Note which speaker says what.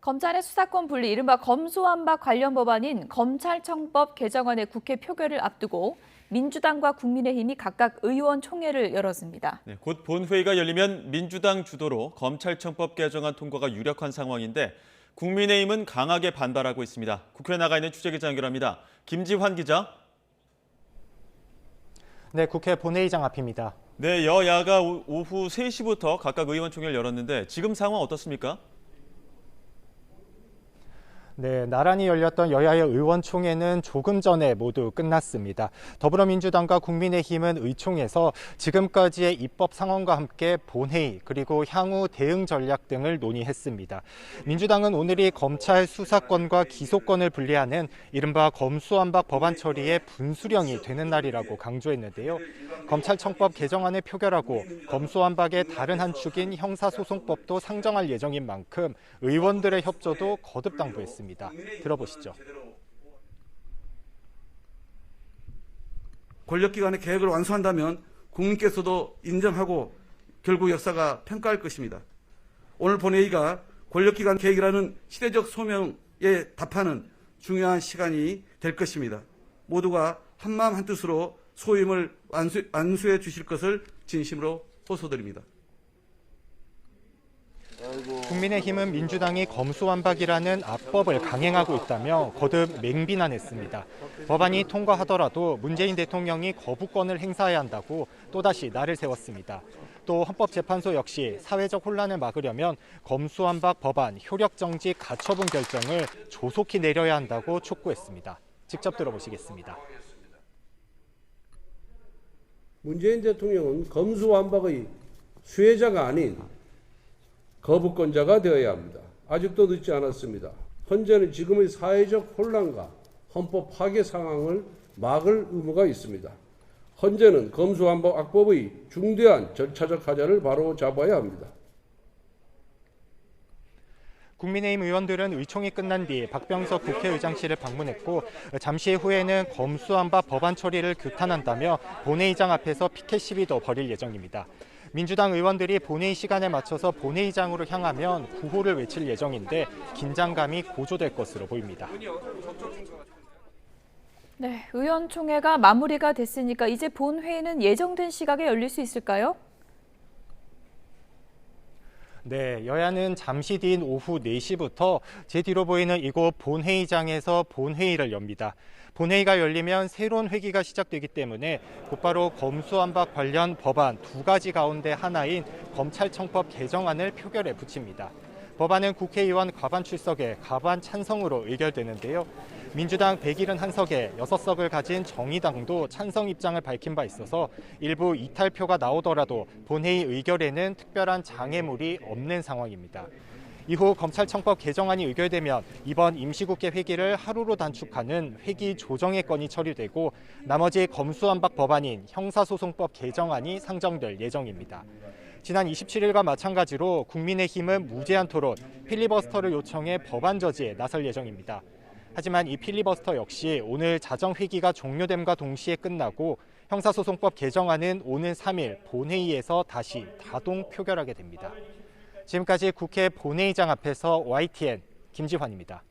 Speaker 1: 검찰의 수사권 분리, 이른바 검수완박 관련 법안인 검찰청법 개정안의 국회 표결을 앞두고 민주당과 국민의힘이 각각 의원총회를 열었습니다.
Speaker 2: 네, 곧 본회의가 열리면 민주당 주도로 검찰청법 개정안 통과가 유력한 상황인데 국민의힘은 강하게 반발하고 있습니다. 국회에 나가 있는 취재기자 연결합니다. 김지환 기자.
Speaker 3: 네, 국회 본회의장 앞입니다.
Speaker 2: 네, 여야가 오후 3시부터 각각 의원총회를 열었는데 지금 상황 어떻습니까?
Speaker 3: 네, 나란히 열렸던 여야의 의원총회는 조금 전에 모두 끝났습니다. 더불어민주당과 국민의힘은 의총에서 지금까지의 입법 상황과 함께 본회의 그리고 향후 대응 전략 등을 논의했습니다. 민주당은 오늘이 검찰 수사권과 기소권을 분리하는 이른바 검수완박 법안 처리의 분수령이 되는 날이라고 강조했는데요. 검찰청법 개정안을 표결하고 검수완박의 다른 한 축인 형사소송법도 상정할 예정인 만큼 의원들의 협조도 거듭 당부했습니다. 들어보시죠.
Speaker 4: 권력기관의 계획을 완수한다면 국민께서도 인정하고 결국 역사가 평가할 것입니다. 오늘 본회의가 권력기관 계획이라는 시대적 소명에 답하는 중요한 시간이 될 것입니다. 모두가 한마음 한뜻으로 소임을 완수해 주실 것을 진심으로 호소드립니다.
Speaker 3: 국민의힘은 민주당이 검수완박이라는 압법을 강행하고 있다며 거듭 맹비난했습니다. 법안이 통과하더라도 문재인 대통령이 거부권을 행사해야 한다고 또다시 날을 세웠습니다. 또 헌법재판소 역시 사회적 혼란을 막으려면 검수완박 법안 효력정지 가처분 결정을 조속히 내려야 한다고 촉구했습니다. 직접 들어보시겠습니다.
Speaker 5: 문재인 대통령은 검수완박의 수혜자가 아닌 거부권자가 되어야 합니다. 아직도 늦지 않았습니다. 헌재는 지금의 사회적 혼란과 헌법 파괴 상황을 막을 의무가 있습니다. 헌재는 검수완박 악법의 중대한 절차적 하자를 바로 잡아야 합니다.
Speaker 3: 국민의힘 의원들은 의총이 끝난 뒤 박병석 국회의장실을 방문했고 잠시 후에는 검수완박 법안 처리를 규탄한다며 본회의장 앞에서 피켓 시위도 벌일 예정입니다. 민주당 의원들이 본회의 시간에 맞춰서 본회의장으로 향하면 구호를 외칠 예정인데 긴장감이 고조될 것으로 보입니다.
Speaker 1: 네, 의원총회가 마무리가 됐으니까 이제 본회의는 예정된 시각에 열릴 수 있을까요?
Speaker 3: 네, 여야는 잠시 뒤인 오후 4시부터 제 뒤로 보이는 이곳 본회의장에서 본회의를 엽니다. 본회의가 열리면 새로운 회기가 시작되기 때문에 곧바로 검수완박 관련 법안 2가지 가운데 하나인 검찰청법 개정안을 표결에 붙입니다. 법안은 국회의원 과반 출석에 과반 찬성으로 의결되는데요. 민주당 171석에 6석을 가진 정의당도 찬성 입장을 밝힌 바 있어서 일부 이탈표가 나오더라도 본회의 의결에는 특별한 장애물이 없는 상황입니다. 이후 검찰청법 개정안이 의결되면 이번 임시국회 회기를 하루로 단축하는 회기 조정의 건이 처리되고 나머지 검수완박 법안인 형사소송법 개정안이 상정될 예정입니다. 지난 27일과 마찬가지로 국민의힘은 무제한 토론, 필리버스터를 요청해 법안 저지에 나설 예정입니다. 하지만 이 필리버스터 역시 오늘 자정회기가 종료됨과 동시에 끝나고 형사소송법 개정안은 오는 3일 본회의에서 다시 다동 표결하게 됩니다. 지금까지 국회 본회의장 앞에서 YTN 김지환입니다.